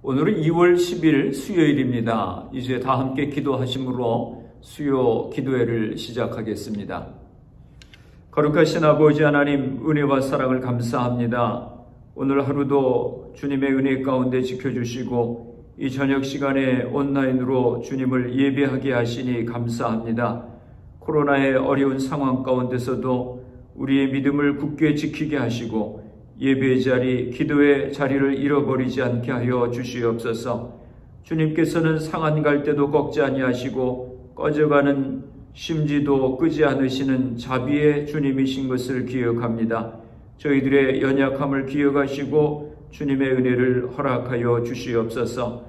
오늘은 2월 10일 수요일입니다. 이제 다 함께 기도하심으로 수요 기도회를 시작하겠습니다. 거룩하신 아버지 하나님, 은혜와 사랑을 감사합니다. 오늘 하루도 주님의 은혜 가운데 지켜주시고 이 저녁 시간에 온라인으로 주님을 예배하게 하시니 감사합니다. 코로나의 어려운 상황 가운데서도 우리의 믿음을 굳게 지키게 하시고 예배의 자리, 기도의 자리를 잃어버리지 않게 하여 주시옵소서. 주님께서는 상한 갈대도 꺾지 아니하시고 꺼져가는 심지도 끄지 않으시는 자비의 주님이신 것을 기억합니다. 저희들의 연약함을 기억하시고 주님의 은혜를 허락하여 주시옵소서.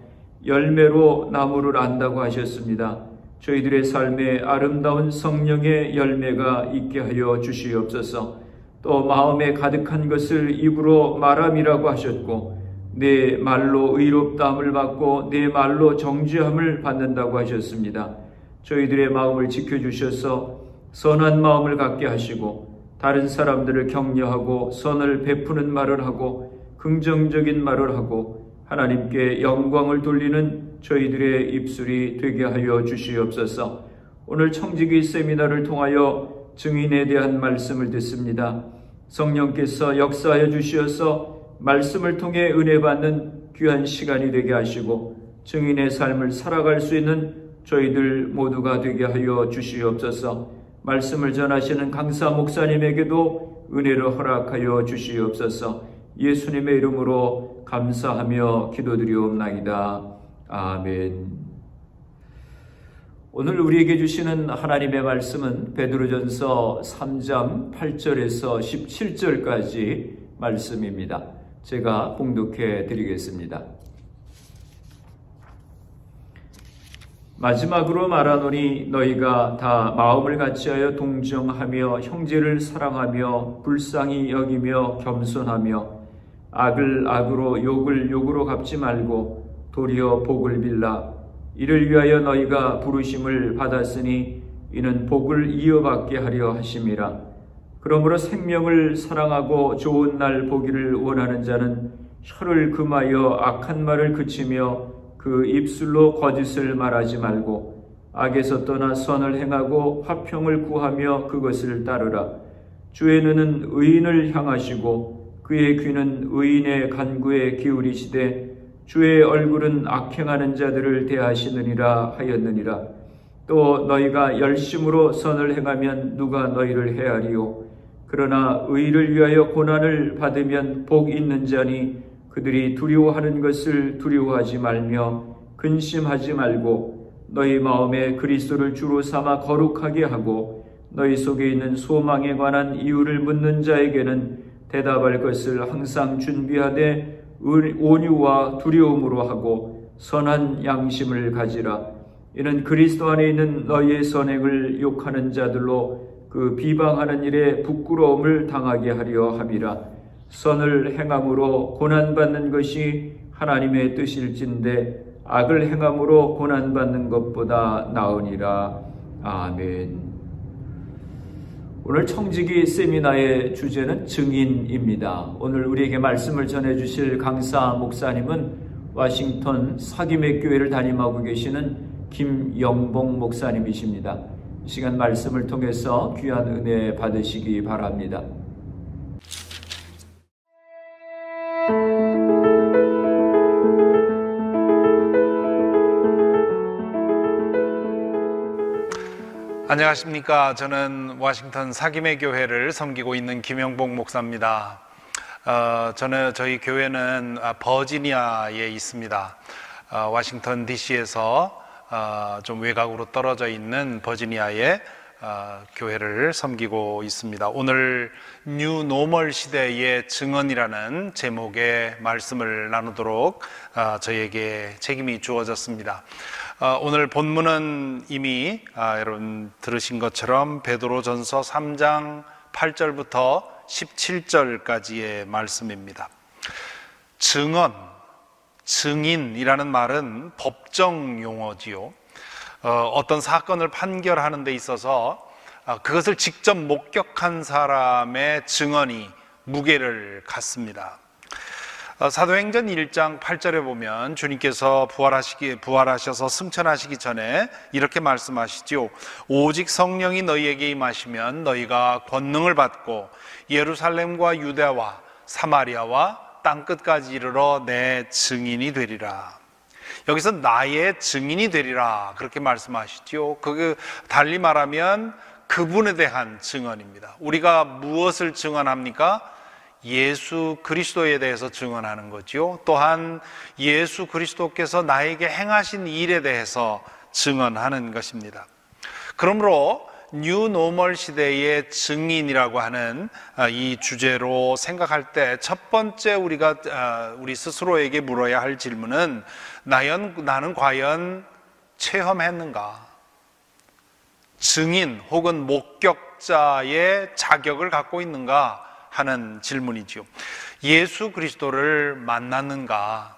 열매로 나무를 안다고 하셨습니다. 저희들의 삶에 아름다운 성령의 열매가 있게 하여 주시옵소서. 또 마음에 가득한 것을 입으로 말함이라고 하셨고 내 말로 의롭다함을 받고 내 말로 정죄함을 받는다고 하셨습니다. 저희들의 마음을 지켜주셔서 선한 마음을 갖게 하시고 다른 사람들을 격려하고 선을 베푸는 말을 하고 긍정적인 말을 하고 하나님께 영광을 돌리는 저희들의 입술이 되게 하여 주시옵소서. 오늘 청지기 세미나를 통하여 증인에 대한 말씀을 듣습니다. 성령께서 역사하여 주시어서 말씀을 통해 은혜 받는 귀한 시간이 되게 하시고 증인의 삶을 살아갈 수 있는 저희들 모두가 되게 하여 주시옵소서. 말씀을 전하시는 강사 목사님에게도 은혜를 허락하여 주시옵소서. 예수님의 이름으로 감사하며 기도드리옵나이다. 아멘. 오늘 우리에게 주시는 하나님의 말씀은 베드로전서 3장 8절에서 17절까지 말씀입니다. 제가 봉독해 드리겠습니다. 마지막으로 말하노니 너희가 다 마음을 같이하여 동정하며 형제를 사랑하며 불쌍히 여기며 겸손하며 악을 악으로 욕을 욕으로 갚지 말고 도리어 복을 빌라. 이를 위하여 너희가 부르심을 받았으니 이는 복을 이어받게 하려 하심이라. 그러므로 생명을 사랑하고 좋은 날 보기를 원하는 자는 혀를 금하여 악한 말을 그치며 그 입술로 거짓을 말하지 말고 악에서 떠나 선을 행하고 화평을 구하며 그것을 따르라. 주의 눈은 의인을 향하시고 그의 귀는 의인의 간구에 기울이시되 주의 얼굴은 악행하는 자들을 대하시느니라 하였느니라. 또 너희가 열심으로 선을 행하면 누가 너희를 해하리요. 그러나 의를 위하여 고난을 받으면 복 있는 자니 그들이 두려워하는 것을 두려워하지 말며 근심하지 말고 너희 마음에 그리스도를 주로 삼아 거룩하게 하고 너희 속에 있는 소망에 관한 이유를 묻는 자에게는 대답할 것을 항상 준비하되 온유와 두려움으로 하고 선한 양심을 가지라. 이는 그리스도 안에 있는 너희의 선행을 욕하는 자들로 그 비방하는 일에 부끄러움을 당하게 하려 함이라. 선을 행함으로 고난받는 것이 하나님의 뜻일진데 악을 행함으로 고난받는 것보다 나으니라. 아멘. 오늘 청지기 세미나의 주제는 증인입니다. 오늘 우리에게 말씀을 전해주실 강사 목사님은 워싱턴 사김의 교회를 담임하고 계시는 김영봉 목사님이십니다. 이 시간 말씀을 통해서 귀한 은혜 받으시기 바랍니다. 안녕하십니까. 저는 워싱턴 사김의 교회를 섬기고 있는 김영봉 목사입니다. 저희 교회는 버지니아에 있습니다. 워싱턴 DC에서 좀 외곽으로 떨어져 있는 버지니아의 교회를 섬기고 있습니다. 오늘 뉴 노멀 시대의 증언이라는 제목의 말씀을 나누도록 저에게 책임이 주어졌습니다. 오늘 본문은 이미 여러분 들으신 것처럼 베드로전서 3장 8절부터 17절까지의 말씀입니다. 증언, 증인이라는 말은 법정 용어지요. 어떤 사건을 판결하는 데 있어서 그것을 직접 목격한 사람의 증언이 무게를 갖습니다. 사도행전 1장 8절에 보면 주님께서 부활하셔서 승천하시기 전에 이렇게 말씀하시죠. 오직 성령이 너희에게 임하시면 너희가 권능을 받고 예루살렘과 유대와 사마리아와 땅끝까지 이르러 내 증인이 되리라. 여기서 나의 증인이 되리라 그렇게 말씀하시죠. 그게 달리 말하면 그분에 대한 증언입니다. 우리가 무엇을 증언합니까? 예수 그리스도에 대해서 증언하는 거죠. 또한 예수 그리스도께서 나에게 행하신 일에 대해서 증언하는 것입니다. 그러므로 뉴 노멀 시대의 증인이라고 하는 이 주제로 생각할 때 첫 번째 우리 스스로에게 물어야 할 질문은 나는 과연 체험했는가? 증인 혹은 목격자의 자격을 갖고 있는가 하는 질문이지요. 예수 그리스도를 만났는가?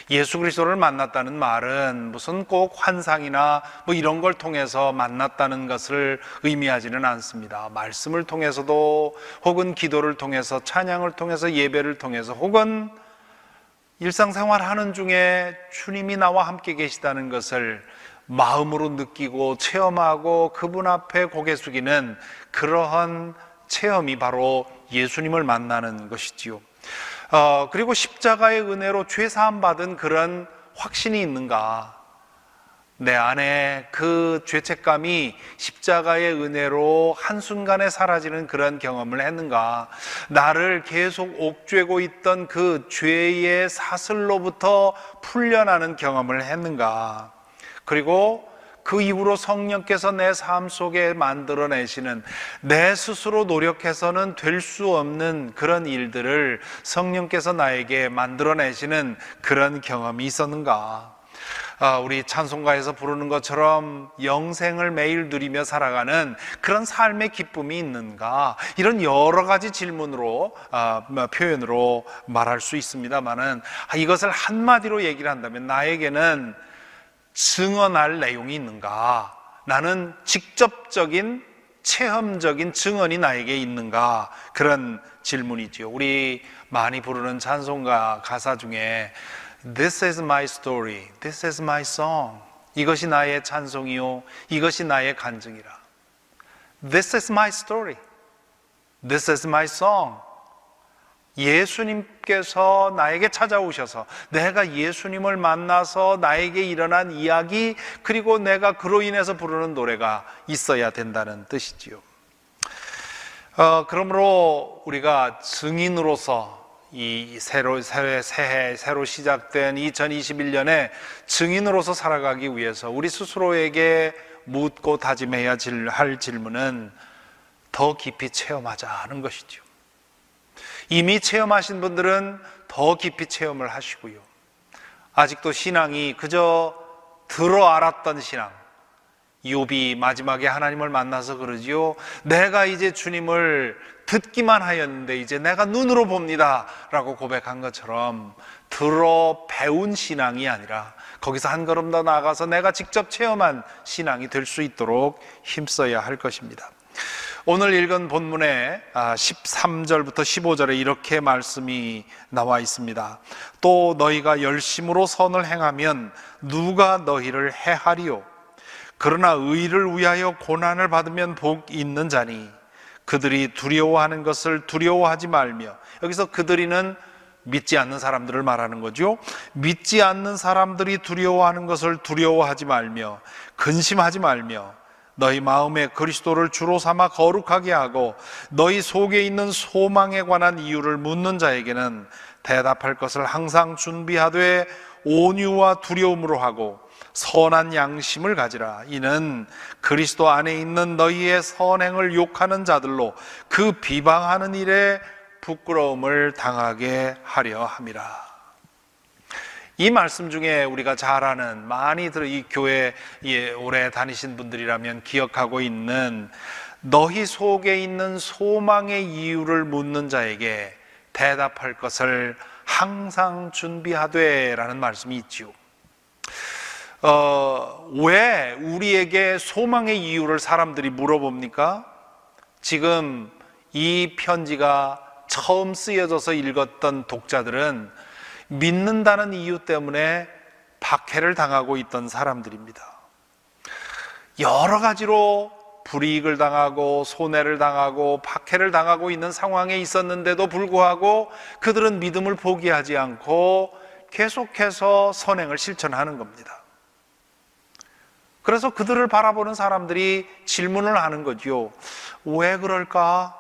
예수 그리스도를 만났다는 말은 무슨 꼭 환상이나 뭐 이런 걸 통해서 만났다는 것을 의미하지는 않습니다. 말씀을 통해서도 혹은 기도를 통해서 찬양을 통해서 예배를 통해서 혹은 일상생활 하는 중에 주님이 나와 함께 계시다는 것을 마음으로 느끼고 체험하고 그분 앞에 고개 숙이는 그러한 체험이 바로 예수님을 만나는 것이지요. 그리고 십자가의 은혜로 죄 사함 받은 그런 확신이 있는가? 내 안에 그 죄책감이 십자가의 은혜로 한순간에 사라지는 그런 경험을 했는가? 나를 계속 옥죄고 있던 그 죄의 사슬로부터 풀려나는 경험을 했는가? 그리고 그 이후로 성령께서 내 삶 속에 만들어내시는 내 스스로 노력해서는 될 수 없는 그런 일들을 성령께서 나에게 만들어내시는 그런 경험이 있었는가? 우리 찬송가에서 부르는 것처럼 영생을 매일 누리며 살아가는 그런 삶의 기쁨이 있는가? 이런 여러 가지 질문으로 표현으로 말할 수 있습니다만은 이것을 한마디로 얘기를 한다면 나에게는 증언할 내용이 있는가? 나는 직접적인 체험적인 증언이 나에게 있는가? 그런 질문이지요. 우리 많이 부르는 찬송가 가사 중에 This is my story, this is my song. 이것이 나의 찬송이요, 이것이 나의 간증이라. This is my story, this is my song. 예수님께서 나에게 찾아오셔서 내가 예수님을 만나서 나에게 일어난 이야기, 그리고 내가 그로 인해서 부르는 노래가 있어야 된다는 뜻이지요. 그러므로 우리가 증인으로서 이 새해 시작된 2021년에 증인으로서 살아가기 위해서 우리 스스로에게 묻고 다짐해야 할 질문은 더 깊이 체험하자는 것이죠. 이미 체험하신 분들은 더 깊이 체험을 하시고요. 아직도 신앙이 그저 들어 알았던 신앙, 욥이 마지막에 하나님을 만나서 그러지요. 내가 이제 주님을 듣기만 하였는데 이제 내가 눈으로 봅니다 라고 고백한 것처럼 들어 배운 신앙이 아니라 거기서 한 걸음 더 나아가서 내가 직접 체험한 신앙이 될 수 있도록 힘써야 할 것입니다. 오늘 읽은 본문의 13절부터 15절에 이렇게 말씀이 나와 있습니다. 또 너희가 열심으로 선을 행하면 누가 너희를 해하리요? 그러나 의를 위하여 고난을 받으면 복 있는 자니 그들이 두려워하는 것을 두려워하지 말며, 여기서 그들이는 믿지 않는 사람들을 말하는 거죠. 믿지 않는 사람들이 두려워하는 것을 두려워하지 말며 근심하지 말며 너희 마음에 그리스도를 주로 삼아 거룩하게 하고 너희 속에 있는 소망에 관한 이유를 묻는 자에게는 대답할 것을 항상 준비하되 온유와 두려움으로 하고 선한 양심을 가지라. 이는 그리스도 안에 있는 너희의 선행을 욕하는 자들로 그 비방하는 일에 부끄러움을 당하게 하려 함이라. 이 말씀 중에 우리가 잘 아는, 많이 이 교회에 오래 다니신 분들이라면 기억하고 있는 너희 속에 있는 소망의 이유를 묻는 자에게 대답할 것을 항상 준비하되 라는 말씀이 있지요. 왜 우리에게 소망의 이유를 사람들이 물어봅니까? 지금 이 편지가 처음 쓰여져서 읽었던 독자들은 믿는다는 이유 때문에 박해를 당하고 있던 사람들입니다. 여러 가지로 불이익을 당하고 손해를 당하고 박해를 당하고 있는 상황에 있었는데도 불구하고 그들은 믿음을 포기하지 않고 계속해서 선행을 실천하는 겁니다. 그래서 그들을 바라보는 사람들이 질문을 하는 거죠. 왜 그럴까?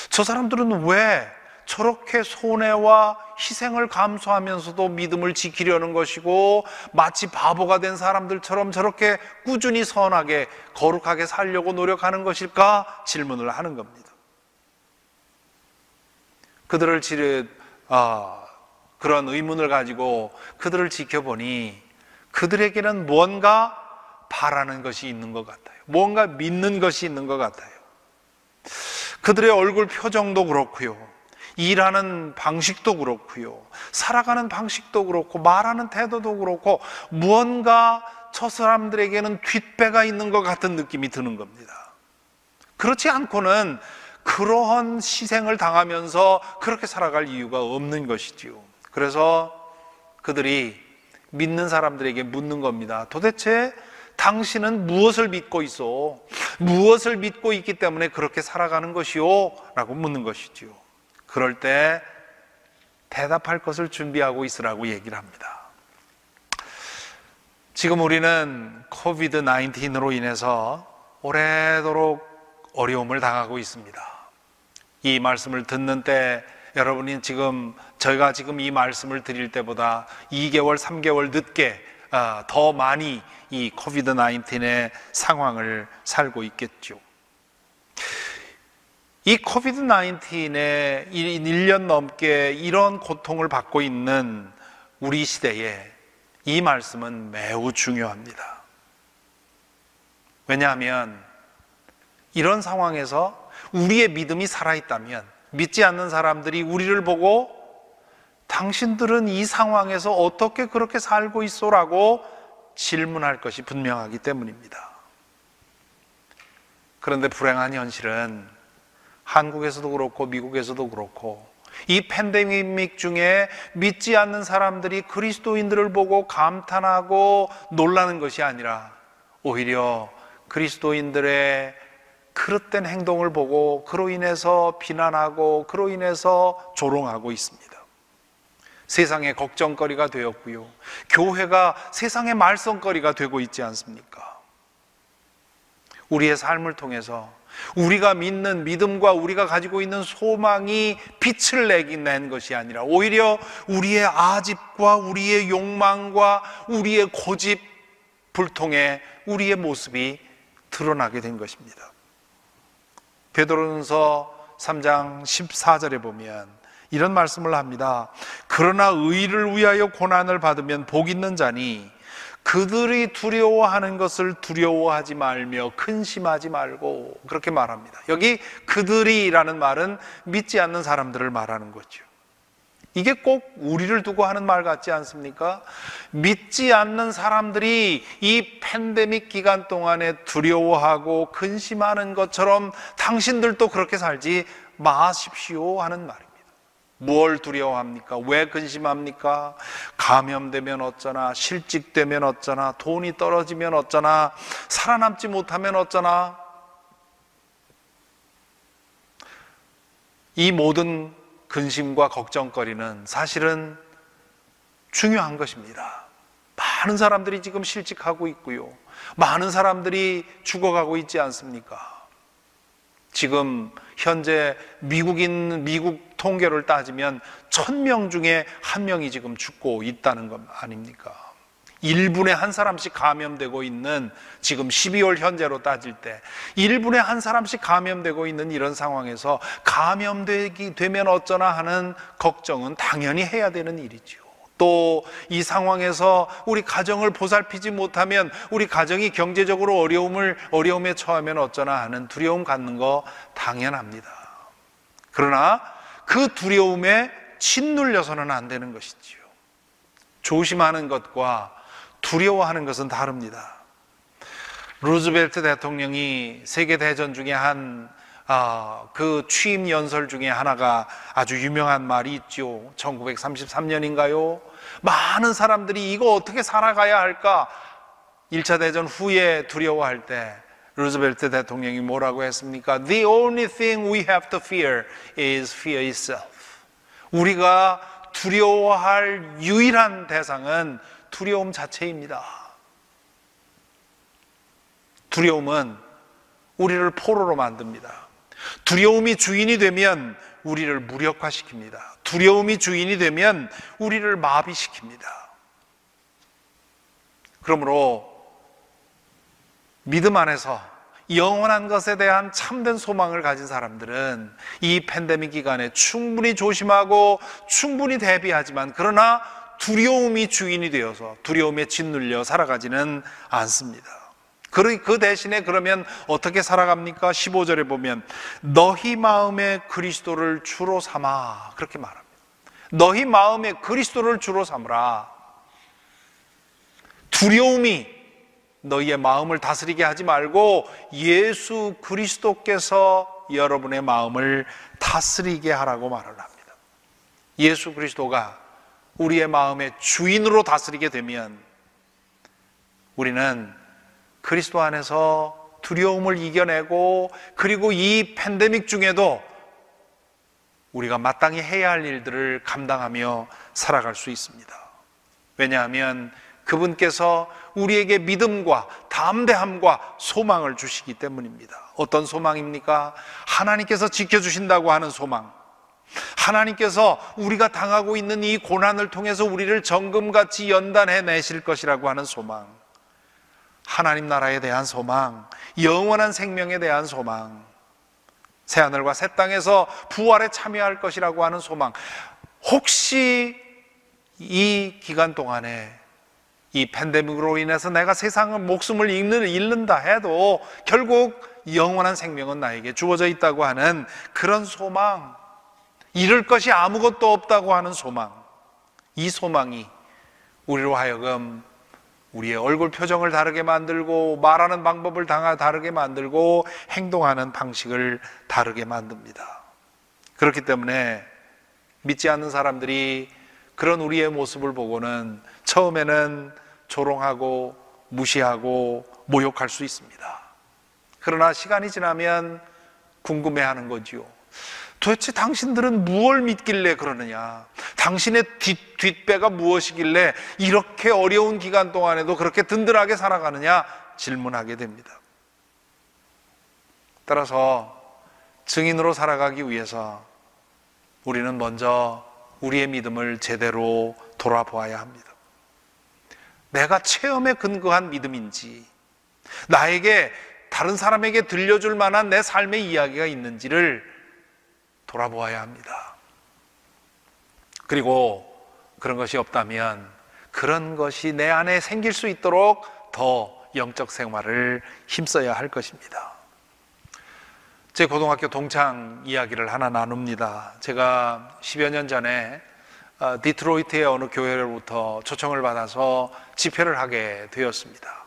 저 사람들은 왜 저렇게 손해와 희생을 감수하면서도 믿음을 지키려는 것이고 마치 바보가 된 사람들처럼 저렇게 꾸준히 선하게 거룩하게 살려고 노력하는 것일까? 질문을 하는 겁니다. 그들을 그런 의문을 가지고 그들을 지켜보니 그들에게는 뭔가 바라는 것이 있는 것 같아요. 뭔가 믿는 것이 있는 것 같아요. 그들의 얼굴 표정도 그렇고요, 일하는 방식도 그렇고요, 살아가는 방식도 그렇고 말하는 태도도 그렇고 무언가 저 사람들에게는 뒷배가 있는 것 같은 느낌이 드는 겁니다. 그렇지 않고는 그러한 희생을 당하면서 그렇게 살아갈 이유가 없는 것이지요. 그래서 그들이 믿는 사람들에게 묻는 겁니다. 도대체 당신은 무엇을 믿고 있어? 무엇을 믿고 있기 때문에 그렇게 살아가는 것이요? 라고 묻는 것이지요. 그럴 때 대답할 것을 준비하고 있으라고 얘기를 합니다. 지금 우리는 코비드 19으로 인해서 오래도록 어려움을 당하고 있습니다. 이 말씀을 듣는 때 여러분이 저희가 지금 이 말씀을 드릴 때보다 2개월, 3개월 늦게 더 많이 이 코비드 19의 상황을 살고 있겠죠. 이 코비드 19에 1년 넘게 이런 고통을 받고 있는 우리 시대에 이 말씀은 매우 중요합니다. 왜냐하면 이런 상황에서 우리의 믿음이 살아있다면 믿지 않는 사람들이 우리를 보고 당신들은 이 상황에서 어떻게 그렇게 살고 있어라고 질문할 것이 분명하기 때문입니다. 그런데 불행한 현실은 한국에서도 그렇고 미국에서도 그렇고 이 팬데믹 중에 믿지 않는 사람들이 그리스도인들을 보고 감탄하고 놀라는 것이 아니라 오히려 그리스도인들의 그릇된 행동을 보고 그로 인해서 비난하고 그로 인해서 조롱하고 있습니다. 세상의 걱정거리가 되었고요, 교회가 세상의 말썽거리가 되고 있지 않습니까? 우리의 삶을 통해서 우리가 믿는 믿음과 우리가 가지고 있는 소망이 빛을 낸 것이 아니라 오히려 우리의 아집과 우리의 욕망과 우리의 고집 불통에 우리의 모습이 드러나게 된 것입니다. 베드로전서 3장 14절에 보면 이런 말씀을 합니다. 그러나 의를 위하여 고난을 받으면 복 있는 자니 그들이 두려워하는 것을 두려워하지 말며 근심하지 말고, 그렇게 말합니다. 여기 그들이라는 말은 믿지 않는 사람들을 말하는 거죠. 이게 꼭 우리를 두고 하는 말 같지 않습니까? 믿지 않는 사람들이 이 팬데믹 기간 동안에 두려워하고 근심하는 것처럼 당신들도 그렇게 살지 마십시오 하는 말입니다. 뭘 두려워합니까? 왜 근심합니까? 감염되면 어쩌나, 실직되면 어쩌나, 돈이 떨어지면 어쩌나, 살아남지 못하면 어쩌나. 이 모든 근심과 걱정거리는 사실은 중요한 것입니다. 많은 사람들이 지금 실직하고 있고요, 많은 사람들이 죽어가고 있지 않습니까? 지금 현재 미국 통계를 따지면 1000명 중에 1명이 지금 죽고 있다는 것 아닙니까? 1분에 한 사람씩 감염되고 있는, 지금 12월 현재로 따질 때 1분에 한 사람씩 감염되고 있는 이런 상황에서 감염되면 어쩌나 하는 걱정은 당연히 해야 되는 일이죠. 또 이 상황에서 우리 가정을 보살피지 못하면 우리 가정이 경제적으로 어려움에 처하면 어쩌나 하는 두려움 갖는 거 당연합니다. 그러나 그 두려움에 짓눌려서는 안 되는 것이지요. 조심하는 것과 두려워하는 것은 다릅니다. 루즈벨트 대통령이 세계대전 중에 한 그 취임 연설 중에 하나가 아주 유명한 말이 있죠. 1933년인가요? 많은 사람들이 이거 어떻게 살아가야 할까? 1차 대전 후에 두려워할 때 루즈벨트 대통령이 뭐라고 했습니까? The only thing we have to fear is fear itself. 우리가 두려워할 유일한 대상은 두려움 자체입니다. 두려움은 우리를 포로로 만듭니다. 두려움이 주인이 되면 우리를 무력화시킵니다. 두려움이 주인이 되면 우리를 마비시킵니다. 그러므로 믿음 안에서 영원한 것에 대한 참된 소망을 가진 사람들은 이 팬데믹 기간에 충분히 조심하고 충분히 대비하지만, 그러나 두려움이 주인이 되어서 두려움에 짓눌려 살아가지는 않습니다. 그 대신에 그러면 어떻게 살아갑니까? 15절에 보면 너희 마음에 그리스도를 주로 삼아, 그렇게 말합니다. 너희 마음에 그리스도를 주로 삼으라. 두려움이 너희의 마음을 다스리게 하지 말고 예수 그리스도께서 여러분의 마음을 다스리게 하라고 말을 합니다. 예수 그리스도가 우리의 마음의 주인으로 다스리게 되면 우리는 그리스도 안에서 두려움을 이겨내고, 그리고 이 팬데믹 중에도 우리가 마땅히 해야 할 일들을 감당하며 살아갈 수 있습니다. 왜냐하면 그분께서 우리에게 믿음과 담대함과 소망을 주시기 때문입니다. 어떤 소망입니까? 하나님께서 지켜주신다고 하는 소망, 하나님께서 우리가 당하고 있는 이 고난을 통해서 우리를 정금같이 연단해 내실 것이라고 하는 소망, 하나님 나라에 대한 소망, 영원한 생명에 대한 소망, 새하늘과 새 땅에서 부활에 참여할 것이라고 하는 소망. 혹시 이 기간 동안에 이 팬데믹으로 인해서 내가 세상의 목숨을 잃는다 해도 결국 영원한 생명은 나에게 주어져 있다고 하는 그런 소망, 잃을 것이 아무것도 없다고 하는 소망, 이 소망이 우리로 하여금 우리의 얼굴 표정을 다르게 만들고, 말하는 방법을 다르게 만들고, 행동하는 방식을 다르게 만듭니다. 그렇기 때문에 믿지 않는 사람들이 그런 우리의 모습을 보고는 처음에는 조롱하고 무시하고 모욕할 수 있습니다. 그러나 시간이 지나면 궁금해하는 거지요. 도대체 당신들은 무엇을 믿길래 그러느냐? 당신의 뒷배가 무엇이길래 이렇게 어려운 기간 동안에도 그렇게 든든하게 살아가느냐? 질문하게 됩니다. 따라서 증인으로 살아가기 위해서 우리는 먼저 우리의 믿음을 제대로 돌아보아야 합니다. 내가 체험에 근거한 믿음인지, 나에게 다른 사람에게 들려줄 만한 내 삶의 이야기가 있는지를 돌아보아야 합니다. 그리고 그런 것이 없다면 그런 것이 내 안에 생길 수 있도록 더 영적 생활을 힘써야 할 것입니다. 제 고등학교 동창 이야기를 하나 나눕니다. 제가 10여 년 전에 디트로이트의 어느 교회로부터 초청을 받아서 집회를 하게 되었습니다.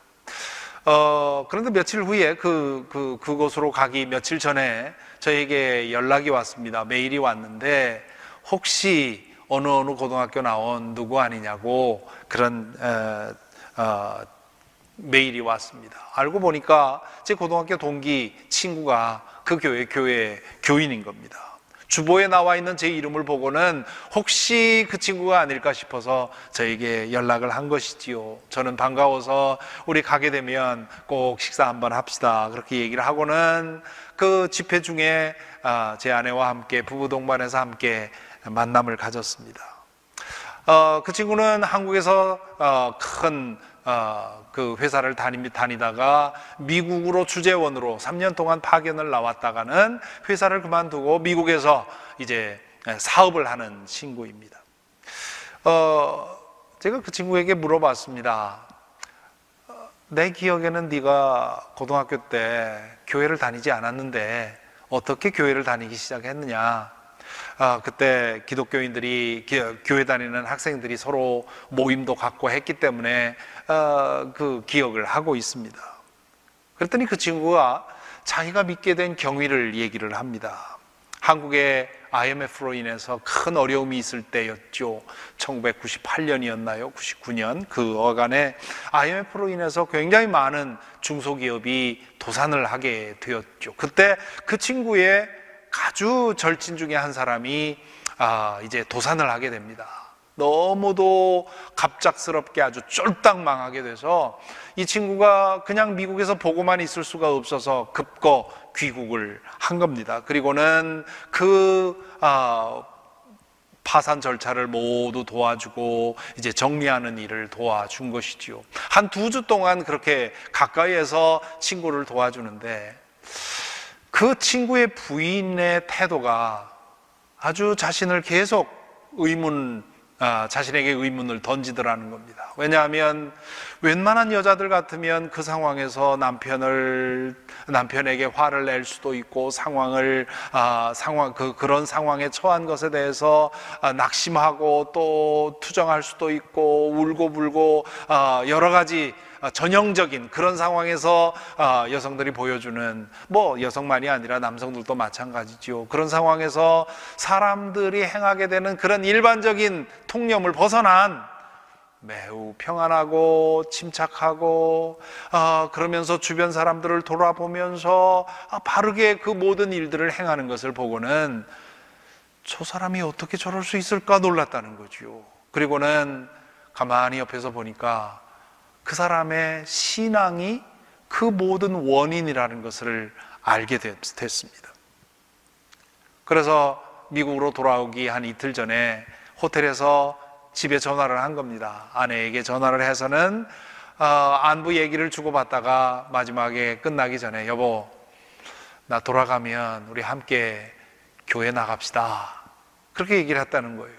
그런데 며칠 후에 그곳으로 가기 며칠 전에 저에게 연락이 왔습니다. 메일이 왔는데 혹시 어느 고등학교 나온 누구 아니냐고 그런 메일이 왔습니다. 알고 보니까 제 고등학교 동기 친구가 그 교회 교인인 겁니다. 주보에 나와 있는 제 이름을 보고는 혹시 그 친구가 아닐까 싶어서 저에게 연락을 한 것이지요. 저는 반가워서 우리 가게 되면 꼭 식사 한번 합시다, 그렇게 얘기를 하고는 그 집회 중에 제 아내와 함께 부부 동반해서 함께 만남을 가졌습니다. 그 친구는 한국에서 큰 그 회사를 다니다가 미국으로 주재원으로 3년 동안 파견을 나왔다가는 회사를 그만두고 미국에서 이제 사업을 하는 친구입니다. 제가 그 친구에게 물어봤습니다. 내 기억에는 네가 고등학교 때 교회를 다니지 않았는데 어떻게 교회를 다니기 시작했느냐? 그때 기독교인들이, 교회 다니는 학생들이 서로 모임도 갖고 했기 때문에 그 기억을 하고 있습니다. 그랬더니 그 친구가 자기가 믿게 된 경위를 얘기를 합니다. 한국의 IMF로 인해서 큰 어려움이 있을 때였죠. 1998년이었나요? 99년 그 어간에 IMF로 인해서 굉장히 많은 중소기업이 도산을 하게 되었죠. 그때 그 친구의 아주 절친 중에 한 사람이 이제 도산을 하게 됩니다. 너무도 갑작스럽게 아주 쫄딱 망하게 돼서 이 친구가 그냥 미국에서 보고만 있을 수가 없어서 급거 귀국을 한 겁니다. 그리고는 파산 절차를 모두 도와주고 이제 정리하는 일을 도와준 것이지요. 한 2주 동안 그렇게 가까이에서 친구를 도와주는데 그 친구의 부인의 태도가 아주 자신을 계속 자신에게 의문을 던지더라는 겁니다. 왜냐하면 웬만한 여자들 같으면 그 상황에서 남편에게 화를 낼 수도 있고 그런 상황에 처한 것에 대해서 낙심하고 또 투정할 수도 있고 울고불고 여러 가지 전형적인 그런 상황에서 여성들이 보여주는, 여성만이 아니라 남성들도 마찬가지죠. 그런 상황에서 사람들이 행하게 되는 그런 일반적인 통념을 벗어난 매우 평안하고 침착하고 그러면서 주변 사람들을 돌아보면서 바르게 그 모든 일들을 행하는 것을 보고는 저 사람이 어떻게 저럴 수 있을까 놀랐다는 거죠. 그리고는 가만히 옆에서 보니까 그 사람의 신앙이 그 모든 원인이라는 것을 알게 됐습니다. 그래서 미국으로 돌아오기 한 이틀 전에 호텔에서 집에 전화를 한 겁니다. 아내에게 전화를 해서는 안부 얘기를 주고받다가 마지막에 끝나기 전에 여보, 나 돌아가면 우리 함께 교회 나갑시다. 그렇게 얘기를 했다는 거예요.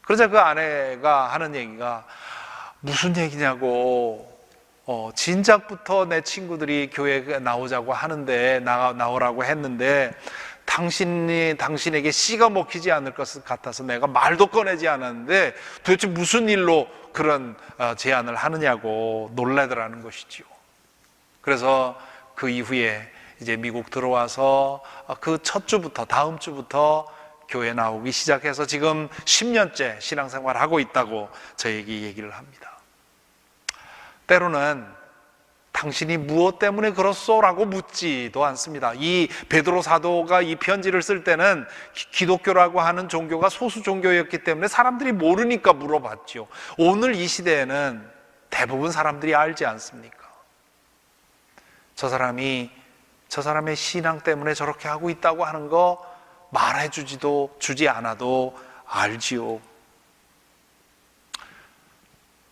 그러자 그 아내가 하는 얘기가 무슨 얘기냐고, 진작부터 내 친구들이 교회에 나오자고 하는데, 나오라고 했는데, 당신에게 씨가 먹히지 않을 것 같아서 내가 말도 꺼내지 않았는데, 도대체 무슨 일로 그런 제안을 하느냐고 놀라더라는 것이지요. 그래서 그 이후에 이제 미국 들어와서 그 첫 주부터, 다음 주부터 교회 나오기 시작해서 지금 10년째 신앙생활을 하고 있다고 저에게 얘기를 합니다. 때로는 당신이 무엇 때문에 그렇소? 라고 묻지도 않습니다. 이 베드로 사도가 이 편지를 쓸 때는 기독교라고 하는 종교가 소수 종교였기 때문에 사람들이 모르니까 물어봤죠. 오늘 이 시대에는 대부분 사람들이 알지 않습니까? 저 사람의 신앙 때문에 저렇게 하고 있다고 하는 거 주지 않아도 알지요.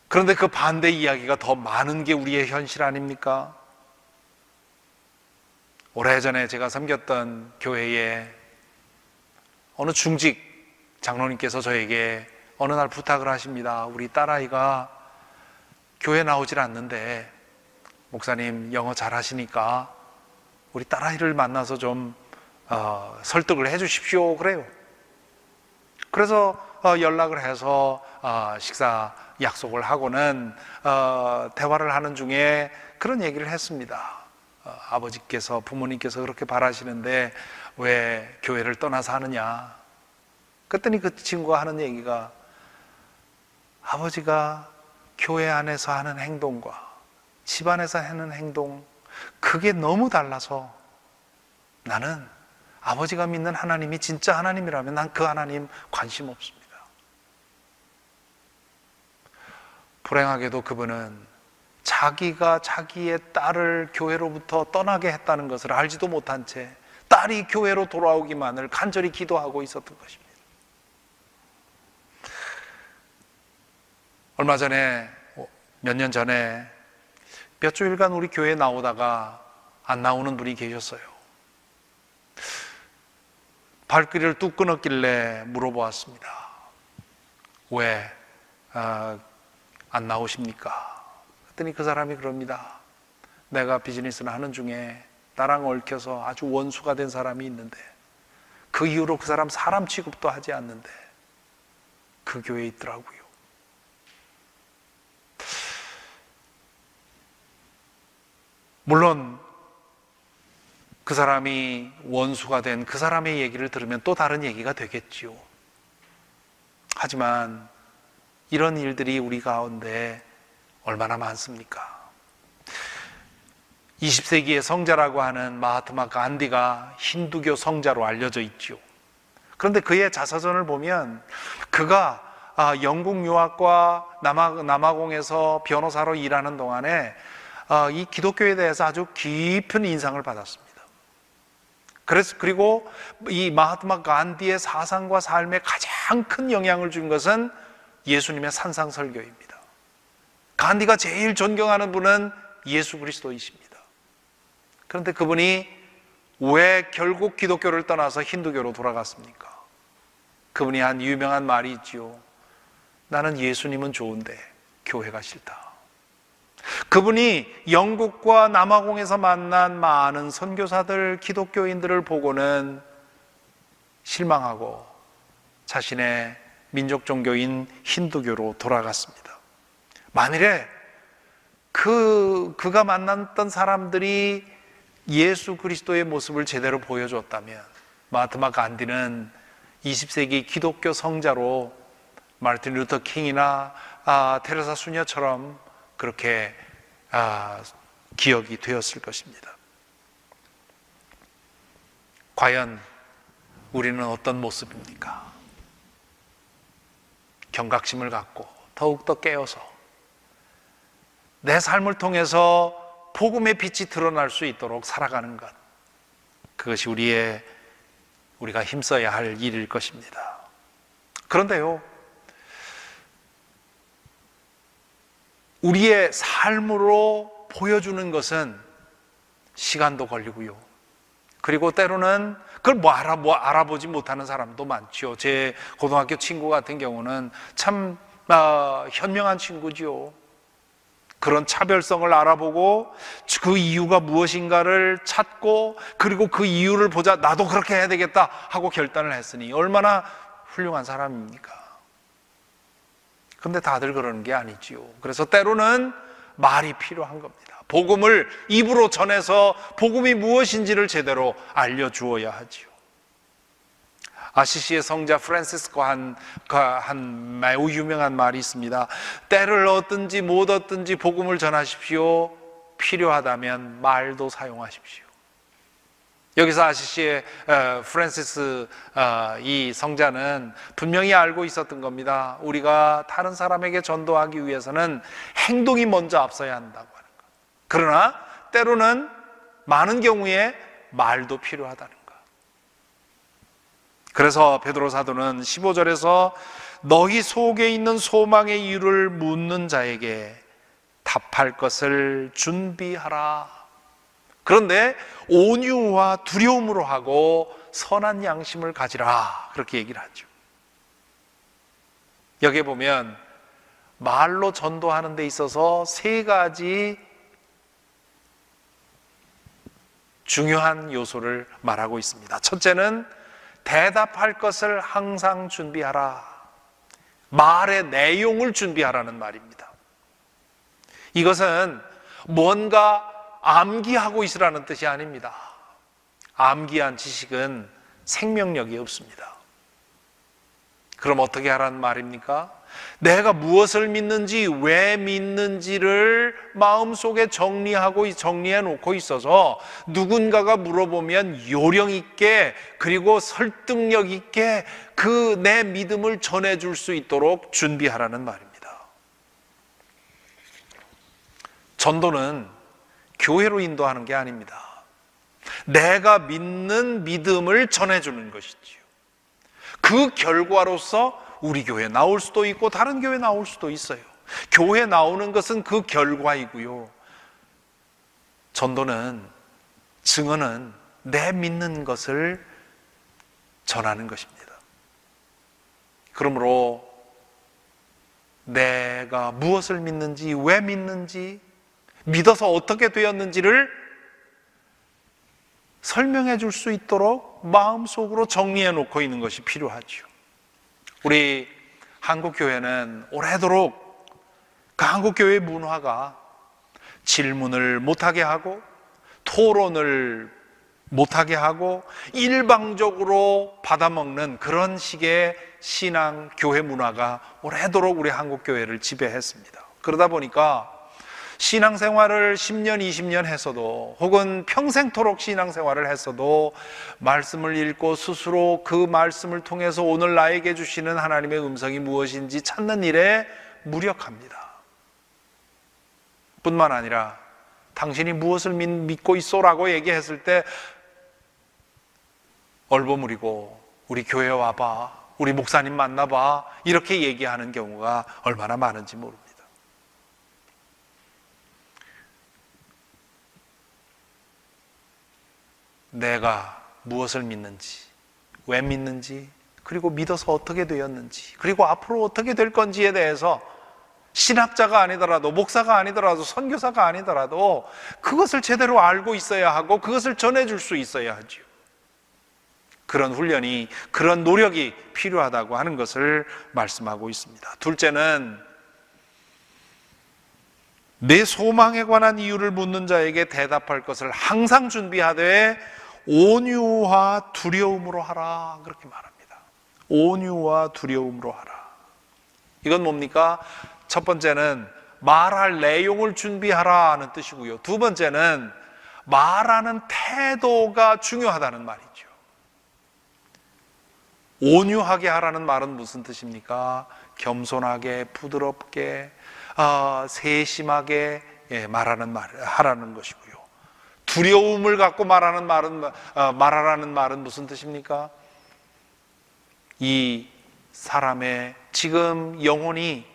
그런데 그 반대 이야기가 더 많은 게 우리의 현실 아닙니까? 오래전에 제가 섬겼던 교회에 어느 중직 장로님께서 저에게 어느 날 부탁을 하십니다. 우리 딸아이가 교회 나오질 않는데 목사님 영어 잘하시니까 우리 딸아이를 만나서 좀 설득을 해 주십시오. 그래요. 그래서 연락을 해서 식사 약속을 하고는 대화를 하는 중에 그런 얘기를 했습니다. 아버지께서, 부모님께서 그렇게 바라시는데 왜 교회를 떠나서 하느냐. 그랬더니 그 친구가 하는 얘기가 아버지가 교회 안에서 하는 행동과 집 안에서 하는 행동, 그게 너무 달라서 나는 아버지가 믿는 하나님이 진짜 하나님이라면 난 그 하나님 관심 없습니다. 불행하게도 그분은 자기가 자기의 딸을 교회로부터 떠나게 했다는 것을 알지도 못한 채 딸이 교회로 돌아오기만을 간절히 기도하고 있었던 것입니다. 얼마 전에, 몇 년 전에 몇 주일간 우리 교회에 나오다가 안 나오는 분이 계셨어요. 발길을 뚝 끊었길래 물어보았습니다. 왜 안 나오십니까? 그랬더니 그 사람이 그럽니다. 내가 비즈니스를 하는 중에 나랑 얽혀서 아주 원수가 된 사람이 있는데 그 이후로 그 사람 취급도 하지 않는데 그 교회에 있더라고요. 물론 그 사람이 원수가 된 그 사람의 얘기를 들으면 또 다른 얘기가 되겠지요. 하지만 이런 일들이 우리 가운데 얼마나 많습니까? 20세기의 성자라고 하는 마하트마 간디가 힌두교 성자로 알려져 있죠. 그런데 그의 자서전을 보면 그가 영국 유학과 남아공에서 변호사로 일하는 동안에 이 기독교에 대해서 아주 깊은 인상을 받았습니다. 그리고 이 마하트마 간디의 사상과 삶에 가장 큰 영향을 준 것은 예수님의 산상설교입니다. 간디가 제일 존경하는 분은 예수 그리스도이십니다. 그런데 그분이 왜 결국 기독교를 떠나서 힌두교로 돌아갔습니까? 그분이 한 유명한 말이 있지요. 나는 예수님은 좋은데 교회가 싫다. 그분이 영국과 남아공에서 만난 많은 선교사들, 기독교인들을 보고는 실망하고 자신의 민족 종교인 힌두교로 돌아갔습니다. 만일에 그가 만났던 사람들이 예수 그리스도의 모습을 제대로 보여줬다면 마하트마 간디는 20세기 기독교 성자로 마르틴 루터 킹이나 테레사 수녀처럼 그렇게 기억이 되었을 것입니다. 과연 우리는 어떤 모습입니까? 경각심을 갖고 더욱더 깨어서 내 삶을 통해서 복음의 빛이 드러날 수 있도록 살아가는 것, 그것이 우리가 힘써야 할 일일 것입니다. 그런데요, 우리의 삶으로 보여주는 것은 시간도 걸리고요. 그리고 때로는 그걸 알아보지 못하는 사람도 많죠. 제 고등학교 친구 같은 경우는 참 현명한 친구지요. 그런 차별성을 알아보고 그 이유가 무엇인가를 찾고 그리고 그 이유를 보자 나도 그렇게 해야 되겠다 하고 결단을 했으니 얼마나 훌륭한 사람입니까? 근데 다들 그러는 게 아니지요. 그래서 때로는 말이 필요한 겁니다. 복음을 입으로 전해서 복음이 무엇인지를 제대로 알려주어야 하지요. 아시시의 성자 프란시스코 한 매우 유명한 말이 있습니다. 때를 얻든지 못 얻든지 복음을 전하십시오. 필요하다면 말도 사용하십시오. 여기서 아시시의 프란시스 이 성자는 분명히 알고 있었던 겁니다. 우리가 다른 사람에게 전도하기 위해서는 행동이 먼저 앞서야 한다고 하는 것. 그러나 때로는 많은 경우에 말도 필요하다는 것. 그래서 베드로 사도는 15절에서 너희 속에 있는 소망의 이유를 묻는 자에게 답할 것을 준비하라. 그런데 온유와 두려움으로 하고 선한 양심을 가지라. 그렇게 얘기를 하죠. 여기에 보면 말로 전도하는 데 있어서 세 가지 중요한 요소를 말하고 있습니다. 첫째는 대답할 것을 항상 준비하라. 말의 내용을 준비하라는 말입니다. 이것은 뭔가 암기하고 있으라는 뜻이 아닙니다. 암기한 지식은 생명력이 없습니다. 그럼 어떻게 하라는 말입니까? 내가 무엇을 믿는지, 왜 믿는지를 마음속에 정리해 놓고 있어서 누군가가 물어보면 요령 있게 그리고 설득력 있게 그 내 믿음을 전해줄 수 있도록 준비하라는 말입니다. 전도는 교회로 인도하는 게 아닙니다. 내가 믿는 믿음을 전해주는 것이지요. 그 결과로서 우리 교회 나올 수도 있고 다른 교회 나올 수도 있어요. 교회 나오는 것은 그 결과이고요. 전도는, 증언은 내 믿는 것을 전하는 것입니다. 그러므로 내가 무엇을 믿는지, 왜 믿는지, 믿어서 어떻게 되었는지를 설명해 줄 수 있도록 마음속으로 정리해 놓고 있는 것이 필요하죠. 우리 한국교회는 오래도록 그 한국교회의 문화가 질문을 못하게 하고 토론을 못하게 하고 일방적으로 받아먹는 그런 식의 신앙, 교회 문화가 오래도록 우리 한국 교회를 지배했습니다. 그러다 보니까 신앙생활을 10년, 20년 했어도, 혹은 평생토록 신앙생활을 했어도 말씀을 읽고 스스로 그 말씀을 통해서 오늘 나에게 주시는 하나님의 음성이 무엇인지 찾는 일에 무력합니다. 뿐만 아니라 당신이 무엇을 믿고 있소라고 얘기했을 때 얼버무리고 우리 교회 와봐, 우리 목사님 만나봐, 이렇게 얘기하는 경우가 얼마나 많은지 모릅니다. 내가 무엇을 믿는지, 왜 믿는지, 그리고 믿어서 어떻게 되었는지, 그리고 앞으로 어떻게 될 건지에 대해서 신학자가 아니더라도, 목사가 아니더라도, 선교사가 아니더라도 그것을 제대로 알고 있어야 하고 그것을 전해줄 수 있어야 하죠. 그런 훈련이, 그런 노력이 필요하다고 하는 것을 말씀하고 있습니다. 둘째는 내 소망에 관한 이유를 묻는 자에게 대답할 것을 항상 준비하되 온유와 두려움으로 하라, 그렇게 말합니다. 온유와 두려움으로 하라. 이건 뭡니까? 첫 번째는 말할 내용을 준비하라는 뜻이고요. 두 번째는 말하는 태도가 중요하다는 말이죠. 온유하게 하라는 말은 무슨 뜻입니까? 겸손하게, 부드럽게, 세심하게 하라는 것이고요. 두려움을 갖고 말하라는 말은 무슨 뜻입니까? 이 사람의 지금 영혼이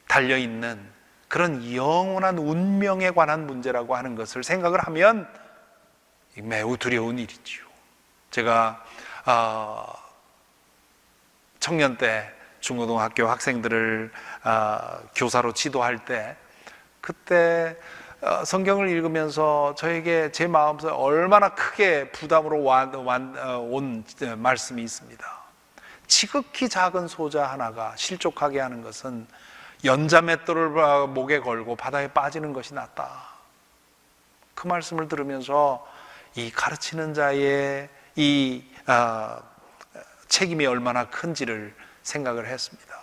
달려있는 그런 영원한 운명에 관한 문제라고 하는 것을 생각을 하면 매우 두려운 일이지요. 제가 청년 때 중고등학교 학생들을 교사로 지도할 때, 그때 성경을 읽으면서 저에게 제 마음속에 얼마나 크게 부담으로 온 말씀이 있습니다. 지극히 작은 소자 하나가 실족하게 하는 것은 연자맷돌을 목에 걸고 바다에 빠지는 것이 낫다. 그 말씀을 들으면서 이 가르치는 자의 이 책임이 얼마나 큰지를 생각을 했습니다.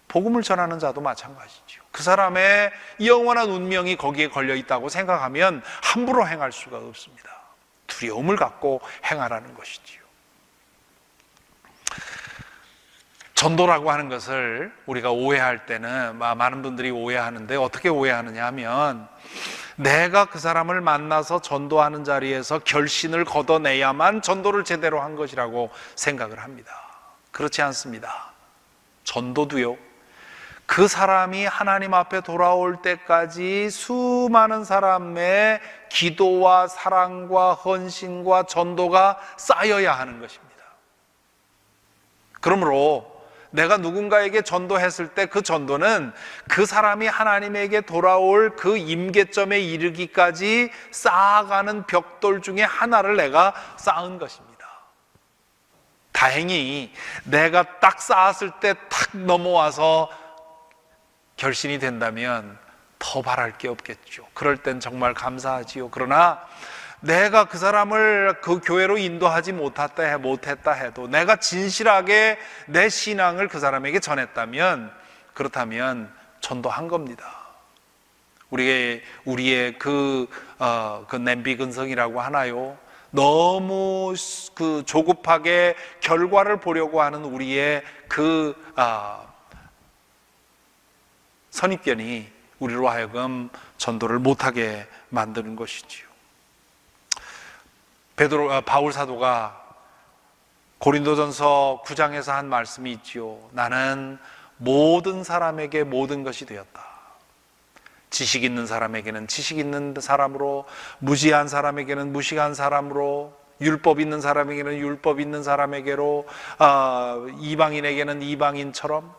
복음을 전하는 자도 마찬가지죠. 그 사람의 영원한 운명이 거기에 걸려 있다고 생각하면 함부로 행할 수가 없습니다. 두려움을 갖고 행하라는 것이지요. 전도라고 하는 것을 우리가 오해할 때는, 많은 분들이 오해하는데, 어떻게 오해하느냐 하면 내가 그 사람을 만나서 전도하는 자리에서 결신을 걷어내야만 전도를 제대로 한 것이라고 생각을 합니다. 그렇지 않습니다. 전도도요, 그 사람이 하나님 앞에 돌아올 때까지 수많은 사람의 기도와 사랑과 헌신과 전도가 쌓여야 하는 것입니다. 그러므로 내가 누군가에게 전도했을 때 그 전도는 그 사람이 하나님에게 돌아올 그 임계점에 이르기까지 쌓아가는 벽돌 중에 하나를 내가 쌓은 것입니다. 다행히 내가 딱 쌓았을 때 탁 넘어와서 결신이 된다면 더 바랄 게 없겠죠. 그럴 땐 정말 감사하지요. 그러나 내가 그 사람을 그 교회로 인도하지 못했다 해도 내가 진실하게 내 신앙을 그 사람에게 전했다면, 그렇다면 전도한 겁니다. 우리의 그 냄비 근성이라고 하나요? 너무 그 조급하게 결과를 보려고 하는 우리의 그 선입견이 우리로 하여금 전도를 못하게 만드는 것이지요. 바울 사도가 고린도전서 9장에서 한 말씀이 있지요. 나는 모든 사람에게 모든 것이 되었다. 지식 있는 사람에게는 지식 있는 사람으로, 무지한 사람에게는 무식한 사람으로, 율법 있는 사람에게는 율법 있는 사람에게로, 이방인에게는 이방인처럼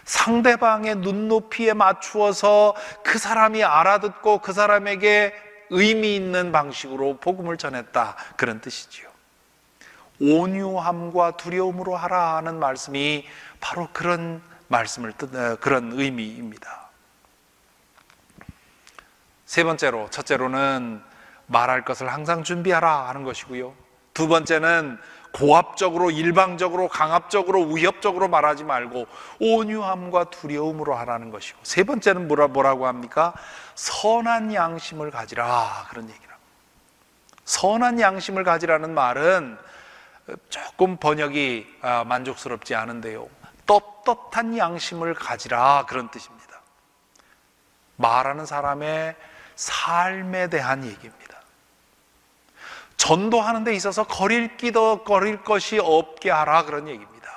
상대방의 눈높이에 맞추어서 그 사람이 알아듣고 그 사람에게 의미 있는 방식으로 복음을 전했다, 그런 뜻이지요. 온유함과 두려움으로 하라 하는 말씀이 바로 그런 그런 의미입니다. 세 번째로, 첫째로는 말할 것을 항상 준비하라 하는 것이고요. 두 번째는 고압적으로, 일방적으로, 강압적으로, 위협적으로 말하지 말고 온유함과 두려움으로 하라는 것이고, 세 번째는 뭐라고 합니까? 선한 양심을 가지라, 그런 얘기를 합니다. 선한 양심을 가지라는 말은 조금 번역이 만족스럽지 않은데요, 떳떳한 양심을 가지라, 그런 뜻입니다. 말하는 사람의 삶에 대한 얘기입니다. 전도하는 데 있어서 거릴 것이 없게 하라, 그런 얘기입니다.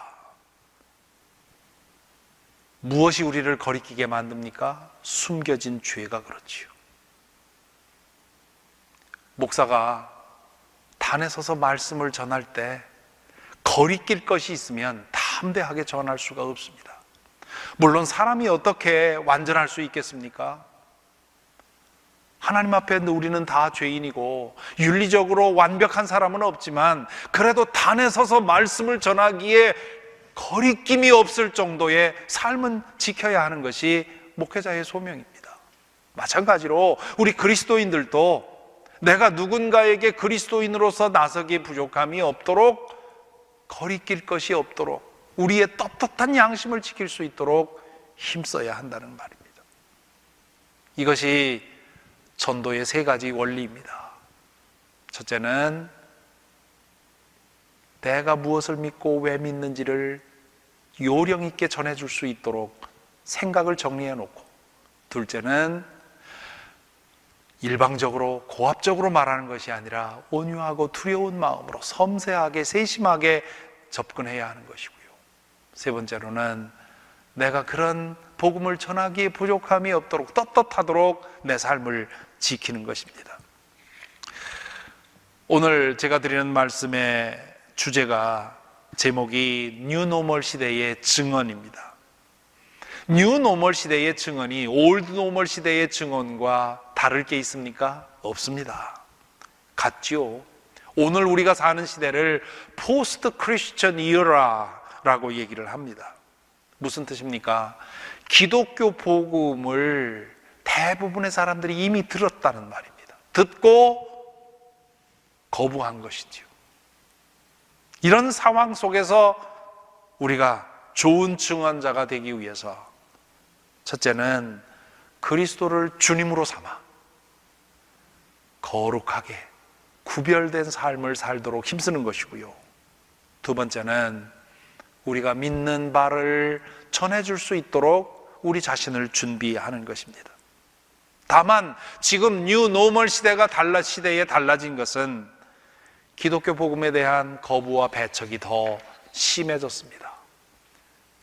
무엇이 우리를 거리끼게 만듭니까? 숨겨진 죄가 그렇지요. 목사가 단에 서서 말씀을 전할 때 거리낄 것이 있으면 담대하게 전할 수가 없습니다. 물론 사람이 어떻게 완전할 수 있겠습니까? 하나님 앞에 우리는 다 죄인이고 윤리적으로 완벽한 사람은 없지만, 그래도 단에 서서 말씀을 전하기에 거리낌이 없을 정도의 삶은 지켜야 하는 것이 목회자의 소명입니다. 마찬가지로 우리 그리스도인들도 내가 누군가에게 그리스도인으로서 나서기에 부족함이 없도록, 거리낄 것이 없도록, 우리의 떳떳한 양심을 지킬 수 있도록 힘써야 한다는 말입니다. 이것이 전도의 세 가지 원리입니다. 첫째는 내가 무엇을 믿고 왜 믿는지를 요령 있게 전해줄 수 있도록 생각을 정리해 놓고, 둘째는 일방적으로 고압적으로 말하는 것이 아니라 온유하고 두려운 마음으로 섬세하게 세심하게 접근해야 하는 것이고요, 세 번째로는 내가 그런 복음을 전하기에 부족함이 없도록 떳떳하도록 내 삶을 지키는 것입니다. 오늘 제가 드리는 말씀의 주제가, 제목이 뉴노멀 시대의 증언입니다. 뉴노멀 시대의 증언이 올드노멀 시대의 증언과 다를 게 있습니까? 없습니다. 같지요. 오늘 우리가 사는 시대를 포스트 크리스천 이어라라고 얘기를 합니다. 무슨 뜻입니까? 기독교 복음을 대부분의 사람들이 이미 들었다는 말입니다. 듣고 거부한 것이지요. 이런 상황 속에서 우리가 좋은 증언자가 되기 위해서, 첫째는 그리스도를 주님으로 삼아 거룩하게 구별된 삶을 살도록 힘쓰는 것이고요, 두 번째는 우리가 믿는 바를 전해줄 수 있도록 우리 자신을 준비하는 것입니다. 다만 지금 뉴노멀 시대가 시대에 달라진 것은 기독교 복음에 대한 거부와 배척이 더 심해졌습니다.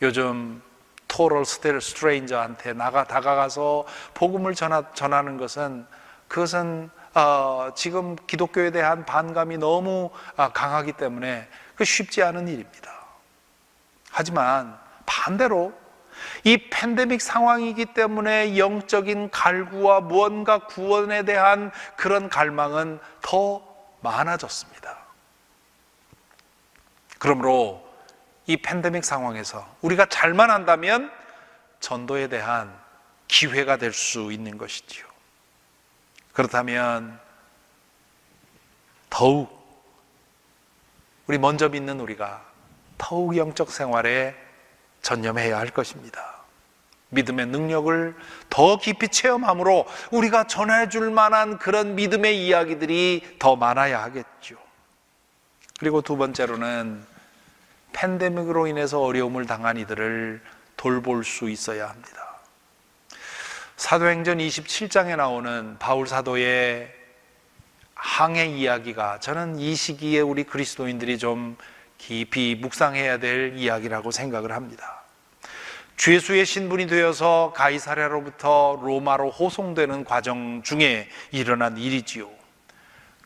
요즘 토럴 스트레인저한테 다가가서 복음을 전하는 것은, 그것은 지금 기독교에 대한 반감이 너무 강하기 때문에 쉽지 않은 일입니다. 하지만 반대로 이 팬데믹 상황이기 때문에 영적인 갈구와 무언가 구원에 대한 그런 갈망은 더 많아졌습니다. 그러므로 이 팬데믹 상황에서 우리가 잘만 한다면 전도에 대한 기회가 될 수 있는 것이지요. 그렇다면 더욱 우리 먼저 믿는 우리가 더욱 영적 생활에 전념해야 할 것입니다. 믿음의 능력을 더 깊이 체험함으로 우리가 전해줄 만한 그런 믿음의 이야기들이 더 많아야 하겠죠. 그리고 두 번째로는 팬데믹으로 인해서 어려움을 당한 이들을 돌볼 수 있어야 합니다. 사도행전 27장에 나오는 바울 사도의 항해 이야기가, 저는 이 시기에 우리 그리스도인들이 좀 깊이 묵상해야 될 이야기라고 생각을 합니다. 죄수의 신분이 되어서 가이사랴로부터 로마로 호송되는 과정 중에 일어난 일이지요.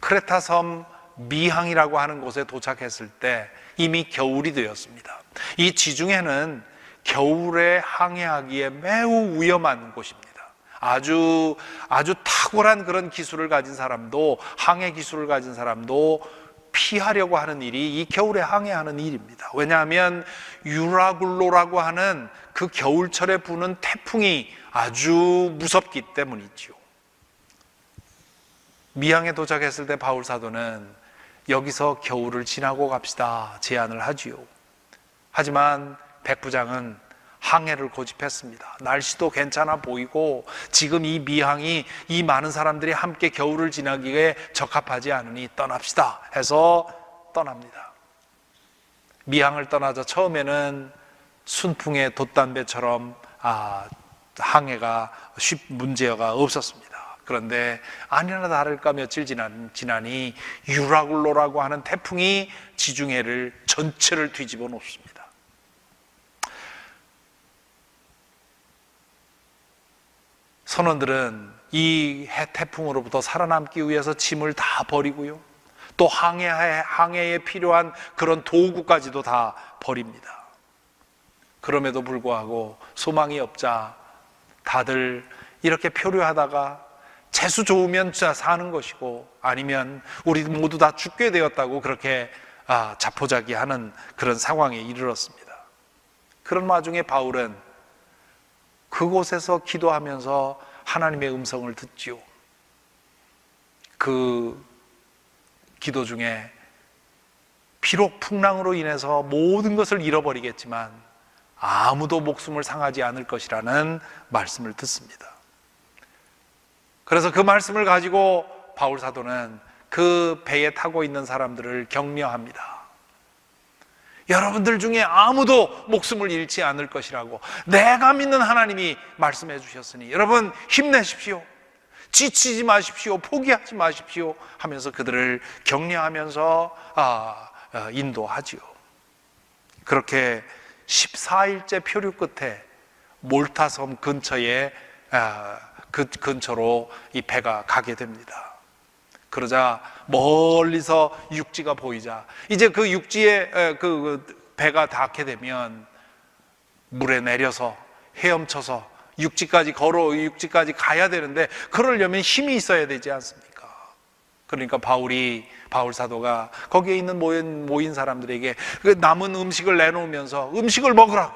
크레타 섬 미항이라고 하는 곳에 도착했을 때 이미 겨울이 되었습니다. 이 지중해는 겨울에 항해하기에 매우 위험한 곳입니다. 아주 탁월한 그런 기술을 가진 사람도, 항해 기술을 가진 사람도 피하려고 하는 일이 이 겨울에 항해하는 일입니다. 왜냐하면 유라굴로라고 하는 그 겨울철에 부는 태풍이 아주 무섭기 때문이죠. 미항에 도착했을 때 바울 사도는 여기서 겨울을 지나고 갑시다 제안을 하지요. 하지만 백부장은 항해를 고집했습니다. 날씨도 괜찮아 보이고 지금 이 미항이 이 많은 사람들이 함께 겨울을 지나기에 적합하지 않으니 떠납시다 해서 떠납니다. 미항을 떠나자 처음에는 순풍의 돛담배처럼 항해가 문제가 없었습니다. 그런데 아니나 다를까 며칠 지나니 유라굴로라고 하는 태풍이 지중해를 전체를 뒤집어 놓습니다. 선원들은 이 태풍으로부터 살아남기 위해서 짐을 다 버리고요, 또 항해에 필요한 그런 도구까지도 다 버립니다. 그럼에도 불구하고 소망이 없자 다들 이렇게 표류하다가 재수 좋으면 사는 것이고 아니면 우리 모두 다 죽게 되었다고 그렇게 자포자기하는 그런 상황에 이르렀습니다. 그런 와중에 바울은 그곳에서 기도하면서 하나님의 음성을 듣지요. 그 기도 중에 비록 풍랑으로 인해서 모든 것을 잃어버리겠지만 아무도 목숨을 상하지 않을 것이라는 말씀을 듣습니다. 그래서 그 말씀을 가지고 바울 사도는 그 배에 타고 있는 사람들을 격려합니다. 여러분들 중에 아무도 목숨을 잃지 않을 것이라고 내가 믿는 하나님이 말씀해 주셨으니 여러분 힘내십시오. 지치지 마십시오. 포기하지 마십시오 하면서 그들을 격려하면서 인도하지요. 그렇게 14일째 표류 끝에 몰타섬 근처에 그 근처로 이 배가 가게 됩니다. 그러자 멀리서 육지가 보이자 이제 그 육지에 그 배가 닿게 되면 물에 내려서 헤엄쳐서 육지까지 가야 되는데 그러려면 힘이 있어야 되지 않습니까? 그러니까 바울 사도가 거기에 있는 모인 사람들에게 그 남은 음식을 내놓으면서 음식을 먹으라고.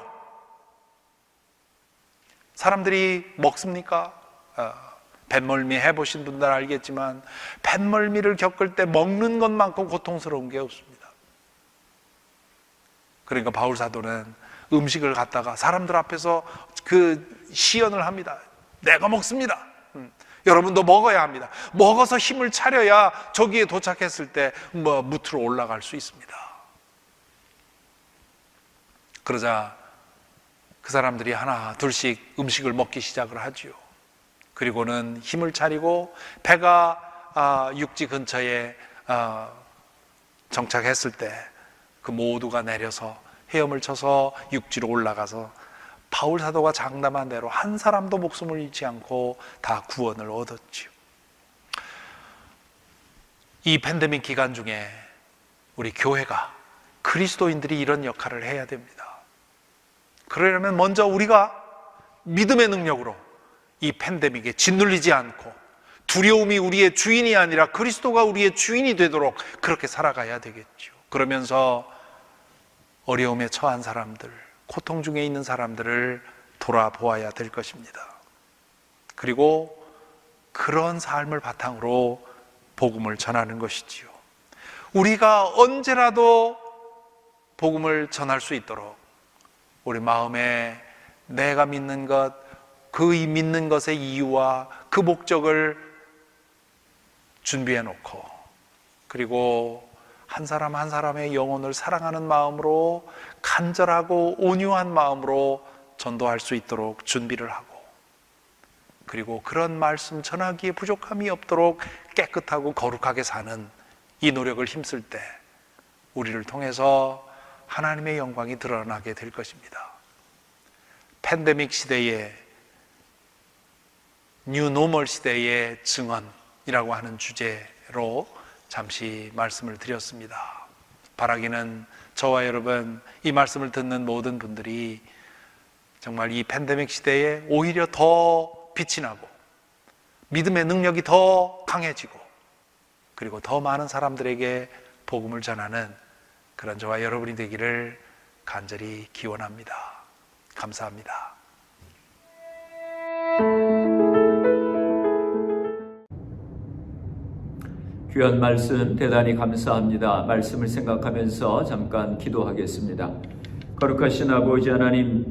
사람들이 먹습니까? 뱃멀미 해보신 분들 알겠지만 뱃멀미를 겪을 때 먹는 것만큼 고통스러운 게 없습니다. 그러니까 바울 사도는 음식을 갖다가 사람들 앞에서 그 시연을 합니다. 내가 먹습니다. 여러분도 먹어야 합니다. 먹어서 힘을 차려야 저기에 도착했을 때 무트로 올라갈 수 있습니다. 그러자 그 사람들이 하나 둘씩 음식을 먹기 시작을 하지요. 그리고는 힘을 차리고 배가 육지 근처에 정착했을 때 그 모두가 내려서 헤엄을 쳐서 육지로 올라가서 바울 사도가 장담한 대로 한 사람도 목숨을 잃지 않고 다 구원을 얻었지요. 이 팬데믹 기간 중에 우리 교회가 그리스도인들이 이런 역할을 해야 됩니다. 그러려면 먼저 우리가 믿음의 능력으로 이 팬데믹에 짓눌리지 않고 두려움이 우리의 주인이 아니라 그리스도가 우리의 주인이 되도록 그렇게 살아가야 되겠죠. 그러면서 어려움에 처한 사람들, 고통 중에 있는 사람들을 돌아보아야 될 것입니다. 그리고 그런 삶을 바탕으로 복음을 전하는 것이지요. 우리가 언제라도 복음을 전할 수 있도록 우리 마음에 내가 믿는 것, 그 믿는 것의 이유와 그 목적을 준비해 놓고 그리고 한 사람 한 사람의 영혼을 사랑하는 마음으로 간절하고 온유한 마음으로 전도할 수 있도록 준비를 하고 그리고 그런 말씀 전하기에 부족함이 없도록 깨끗하고 거룩하게 사는 이 노력을 힘쓸 때 우리를 통해서 하나님의 영광이 드러나게 될 것입니다. 팬데믹 시대에 뉴노멀 시대의 증언이라고 하는 주제로 잠시 말씀을 드렸습니다. 바라기는 저와 여러분 이 말씀을 듣는 모든 분들이 정말 이 팬데믹 시대에 오히려 더 빛이 나고 믿음의 능력이 더 강해지고 그리고 더 많은 사람들에게 복음을 전하는 그런 저와 여러분이 되기를 간절히 기원합니다. 감사합니다. 귀한 말씀 대단히 감사합니다. 말씀을 생각하면서 잠깐 기도하겠습니다. 거룩하신 아버지 하나님,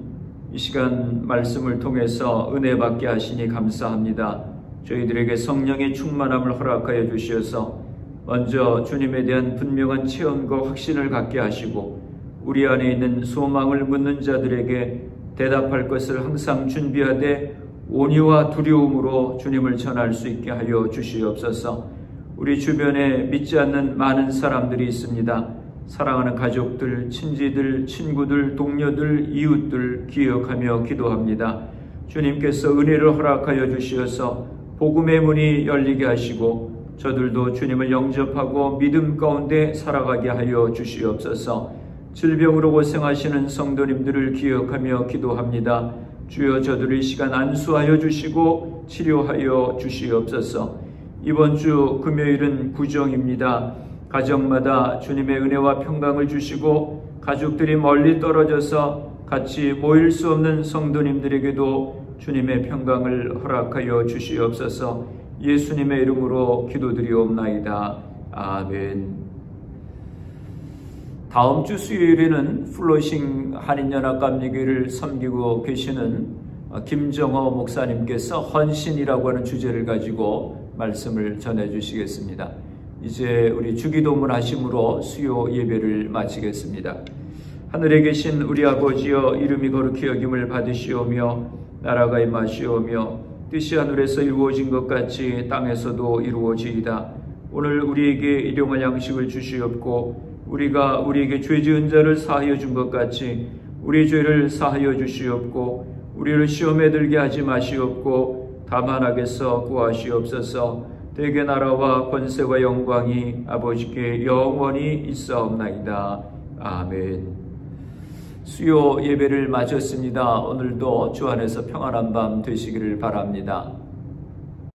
이 시간 말씀을 통해서 은혜 받게 하시니 감사합니다. 저희들에게 성령의 충만함을 허락하여 주시어서 먼저 주님에 대한 분명한 체험과 확신을 갖게 하시고 우리 안에 있는 소망을 묻는 자들에게 대답할 것을 항상 준비하되 온유와 두려움으로 주님을 전할 수 있게 하여 주시옵소서. 우리 주변에 믿지 않는 많은 사람들이 있습니다. 사랑하는 가족들, 친지들, 친구들, 동료들, 이웃들 기억하며 기도합니다. 주님께서 은혜를 허락하여 주시어서 복음의 문이 열리게 하시고 저들도 주님을 영접하고 믿음 가운데 살아가게 하여 주시옵소서. 질병으로 고생하시는 성도님들을 기억하며 기도합니다. 주여 저들의 시간 안수하여 주시고 치료하여 주시옵소서. 이번 주 금요일은 구정입니다. 가정마다 주님의 은혜와 평강을 주시고 가족들이 멀리 떨어져서 같이 모일 수 없는 성도님들에게도 주님의 평강을 허락하여 주시옵소서. 예수님의 이름으로 기도드리옵나이다. 아멘. 다음 주 수요일에는 플로싱 한인연합감리교회를 섬기고 계시는 김정호 목사님께서 헌신이라고 하는 주제를 가지고 말씀을 전해 주시겠습니다. 이제 우리 주기도문 하심으로 수요 예배를 마치겠습니다. 하늘에 계신 우리 아버지여, 이름이 거룩히 여김을 받으시오며 나라가 임하시오며 뜻이 하늘에서 이루어진 것 같이 땅에서도 이루어지이다. 오늘 우리에게 일용할 양식을 주시옵고 우리가 우리에게 죄 지은 자를 사하여 준 것 같이 우리 죄를 사하여 주시옵고 우리를 시험에 들게 하지 마시옵고 다만 악에서 구하시옵소서. 대개 나라와 권세와 영광이 아버지께 영원히 있사옵나이다. 아멘. 수요 예배를 마쳤습니다. 오늘도 주 안에서 평안한 밤 되시기를 바랍니다.